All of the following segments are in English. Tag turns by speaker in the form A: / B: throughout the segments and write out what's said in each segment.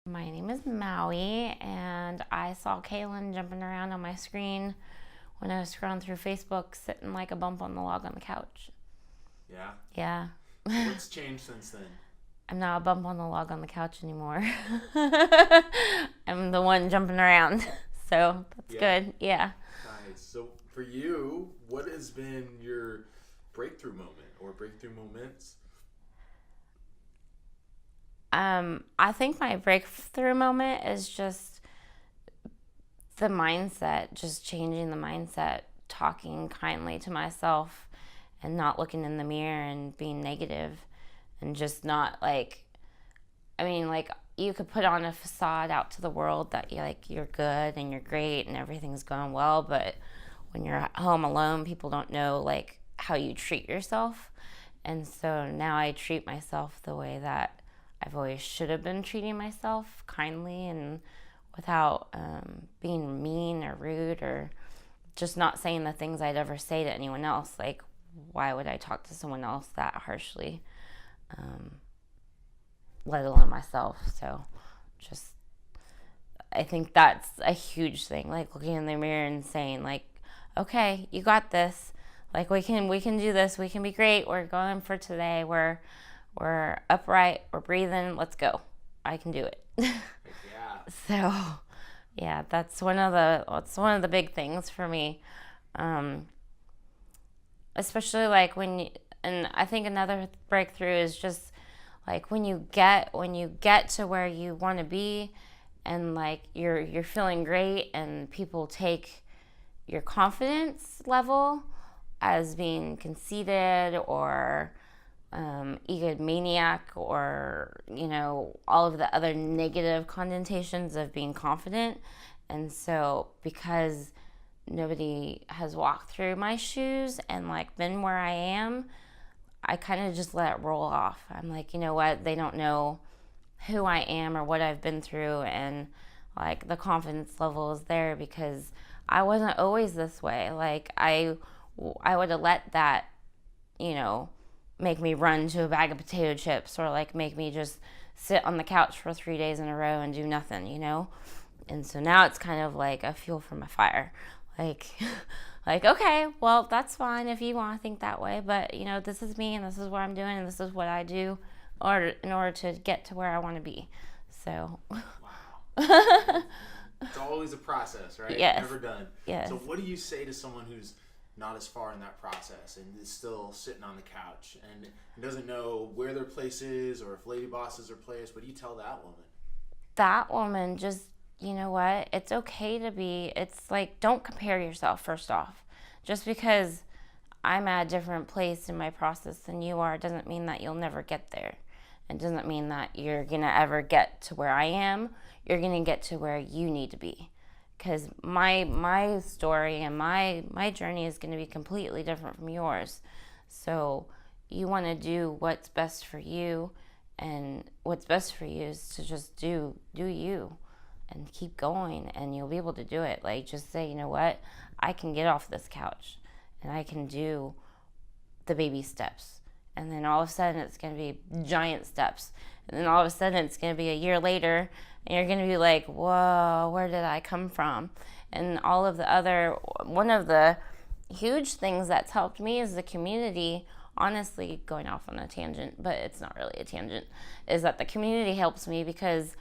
A: My name is Maui, and I saw Kaelin jumping around on my screen when I was scrolling through Facebook, sitting like a bump on the log on the couch.
B: Yeah?
A: Yeah.
B: What's changed since then?
A: I'm not a bump on the log on the couch anymore. I'm the one jumping around. So that's good. Yeah.
B: Nice. So for you, what has been your breakthrough moment or breakthrough moments?
A: I think my breakthrough moment is just the mindset, just changing the mindset, talking kindly to myself and not looking in the mirror and being negative and just not like you could put on a facade out to the world that you're good and you're great and everything's going well, but when you're at home alone, people don't know like how you treat yourself. And so now I treat myself the way that I've always should have been treating myself, kindly and without being mean or rude or just not saying the things I'd ever say to anyone else. Like, why would I talk to someone else that harshly, let alone myself? So just, I think that's a huge thing, like looking in the mirror and saying like, okay, you got this. Like we can do this. We can be great. We're going for today. We're upright. We're breathing. Let's go. I can do it.
B: Yeah.
A: So, yeah, that's one of the big things for me. Especially like and I think another breakthrough is just like when you get to where you want to be, and like you're feeling great, and people take your confidence level as being conceited or egomaniac, or all of the other negative connotations of being confident. And so because nobody has walked through my shoes and like been where I am, I kind of just let it roll off. I'm like, you know what, they don't know who I am or what I've been through, and like the confidence level is there because I wasn't always this way. Like I would have let that, make me run to a bag of potato chips, or like make me just sit on the couch for 3 days in a row and do nothing. And so now it's kind of like a fuel for my fire. Like, like, okay, well, that's fine if you want to think that way, but this is me and this is what I'm doing and this is what I do in order to get to where I want to be. So.
B: Wow. It's always a process, right?
A: Yes.
B: Never done.
A: Yes.
B: So what do you say to someone who's not as far in that process and is still sitting on the couch and doesn't know where their place is or if LadyBoss is their place? What do you tell that woman?
A: That woman, just, you know what? It's okay to be, it's like, don't compare yourself first off. Just because I'm at a different place in my process than you are doesn't mean that you'll never get there. It doesn't mean that you're going to ever get to where I am. You're going to get to where you need to be. Because my story and my journey is going to be completely different from yours. So you want to do what's best for you, and what's best for you is to just do you and keep going, and you'll be able to do it. Like, just say, you know what, I can get off this couch and I can do the baby steps, and then all of a sudden it's going to be giant steps, and then all of a sudden it's going to be a year later and you're going to be like, whoa, where did I come from? And one of the huge things that's helped me is the community. Honestly, going off on a tangent, but it's not really a tangent, is that the community helps me because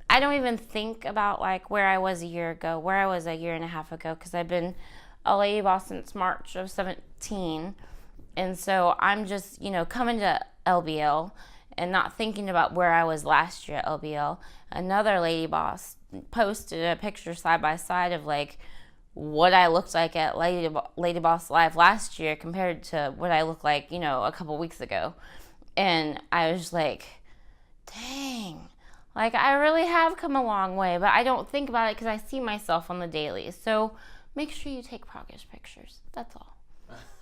A: I don't even think about like where I was a year ago, where I was a year and a half ago, because I've been a LadyBoss since March of 17. And so I'm just, coming to LBL and not thinking about where I was last year at LBL. Another LadyBoss posted a picture side by side of like what I looked like at LadyBoss Live last year compared to what I looked like, a couple weeks ago. And I was like, dang, like I really have come a long way, but I don't think about it because I see myself on the daily. So make sure you take progress pictures. That's all.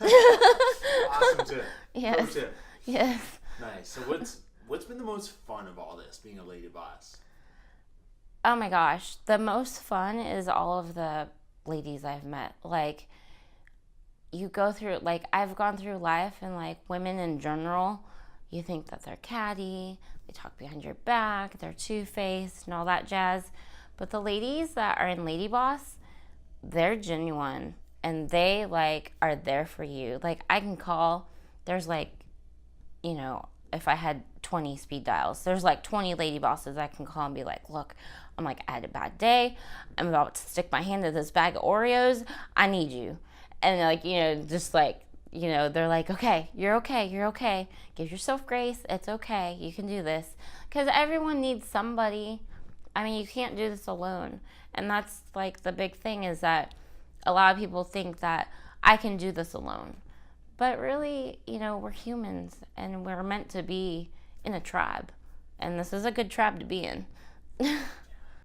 B: Awesome tip.
A: Yes.
B: Pro tip.
A: Yes.
B: Nice. So what's been the most fun of all this, being a LadyBoss?
A: Oh my gosh, the most fun is all of the ladies I've met. Like, you go through, like, I've gone through life, and like women in general, you think that they're catty, they talk behind your back, they're two-faced and all that jazz. But the ladies that are in LadyBoss, they're genuine and they like are there for you. Like I can call, there's like, you know, if I had 20 speed dials, there's like 20 LadyBosses I can call and be like, look, I'm like, I had a bad day. I'm about to stick my hand in this bag of Oreos. I need you. And like, you know, just like, you know, they're like, okay, you're okay, you're okay. Give yourself grace. It's okay. You can do this. Because everyone needs somebody. I mean, you can't do this alone. And that's like the big thing is that a lot of people think that I can do this alone. But really, you know, we're humans and we're meant to be in a tribe. And this is a good tribe to be in.